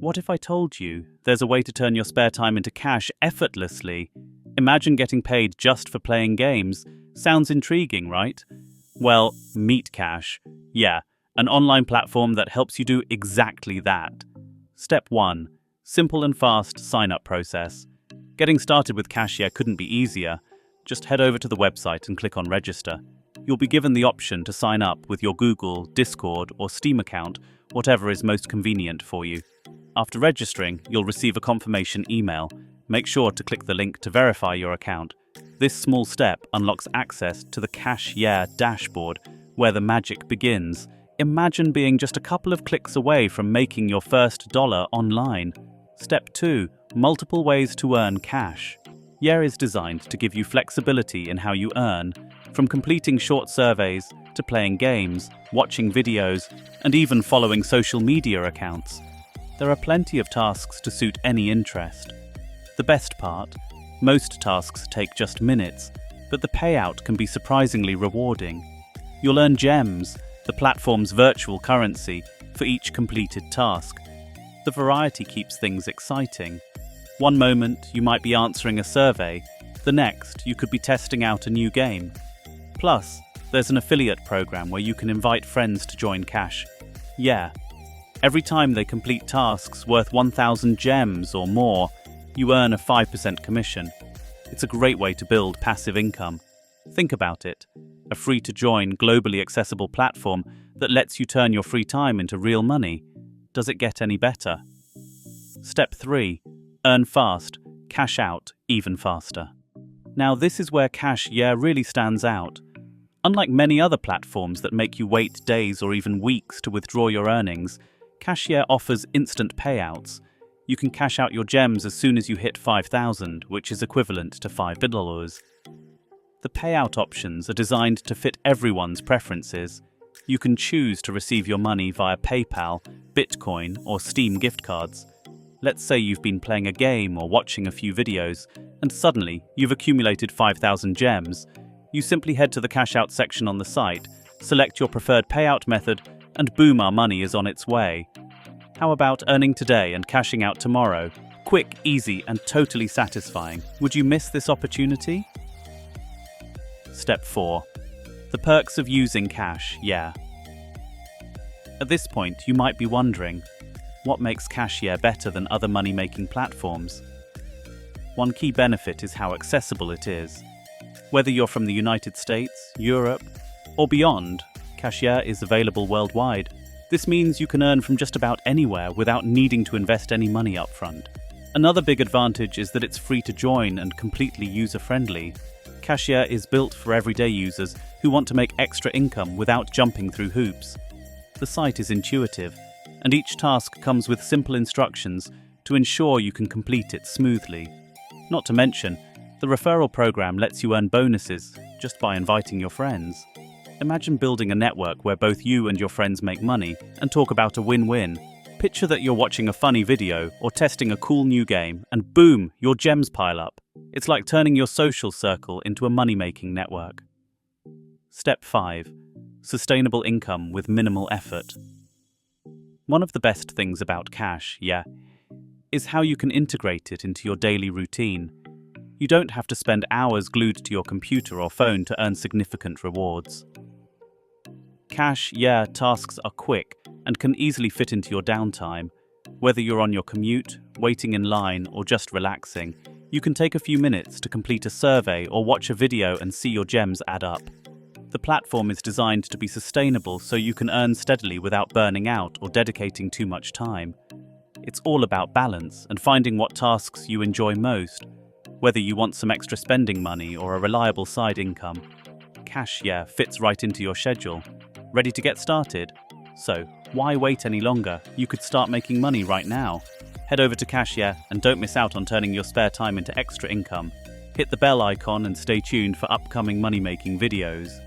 What if I told you there's a way to turn your spare time into cash effortlessly? Imagine getting paid just for playing games. Sounds intriguing, right? Well, meet CashYeah, an online platform that helps you do exactly that. Step 1. Simple and fast sign-up process. Getting started with CashYeah couldn't be easier. Just head over to the website and click on Register. You'll be given the option to sign up with your Google, Discord, or Steam account, whatever is most convenient for you. After registering, you'll receive a confirmation email. Make sure to click the link to verify your account. This small step unlocks access to the CashYeah dashboard, where the magic begins. Imagine being just a couple of clicks away from making your first dollar online. Step 2. Multiple ways to earn cash. CashYeah is designed to give you flexibility in how you earn, from completing short surveys to playing games, watching videos, and even following social media accounts. There are plenty of tasks to suit any interest. The best part? Most tasks take just minutes, but the payout can be surprisingly rewarding. You'll earn gems, the platform's virtual currency, for each completed task. The variety keeps things exciting. One moment, you might be answering a survey. The next, you could be testing out a new game. Plus, there's an affiliate program where you can invite friends to join CashYeah. Every time they complete tasks worth 1,000 gems or more, you earn a 5% commission. It's a great way to build passive income. Think about it. A free-to-join, globally accessible platform that lets you turn your free time into real money. Does it get any better? Step 3. Earn fast, cash out even faster. Now this is where CashYeah really stands out. Unlike many other platforms that make you wait days or even weeks to withdraw your earnings, CashYeah offers instant payouts. You can cash out your gems as soon as you hit 5,000, which is equivalent to $5. The payout options are designed to fit everyone's preferences. You can choose to receive your money via PayPal, Bitcoin, or Steam gift cards. Let's say you've been playing a game or watching a few videos, and suddenly you've accumulated 5,000 gems. You simply head to the cash out section on the site, select your preferred payout method, and boom, our money is on its way. How about earning today and cashing out tomorrow? Quick, easy, and totally satisfying. Would you miss this opportunity? Step 4. The perks of using CashYeah. At this point, you might be wondering, what makes CashYeah better than other money-making platforms? One key benefit is how accessible it is. Whether you're from the United States, Europe, or beyond, CashYeah is available worldwide. This means you can earn from just about anywhere without needing to invest any money upfront. Another big advantage is that it's free to join and completely user-friendly. CashYeah is built for everyday users who want to make extra income without jumping through hoops. The site is intuitive, and each task comes with simple instructions to ensure you can complete it smoothly. Not to mention, the referral program lets you earn bonuses just by inviting your friends. Imagine building a network where both you and your friends make money and talk about a win-win. Picture that you're watching a funny video or testing a cool new game, and boom, your gems pile up. It's like turning your social circle into a money-making network. Step 5. Sustainable income with minimal effort. One of the best things about CashYeah is how you can integrate it into your daily routine. You don't have to spend hours glued to your computer or phone to earn significant rewards. CashYeah tasks are quick and can easily fit into your downtime. Whether you're on your commute, waiting in line, or just relaxing, you can take a few minutes to complete a survey or watch a video and see your gems add up. The platform is designed to be sustainable so you can earn steadily without burning out or dedicating too much time. It's all about balance and finding what tasks you enjoy most, whether you want some extra spending money or a reliable side income. CashYeah fits right into your schedule. Ready to get started? So, why wait any longer? You could start making money right now. Head over to CashYeah and don't miss out on turning your spare time into extra income. Hit the bell icon and stay tuned for upcoming money-making videos.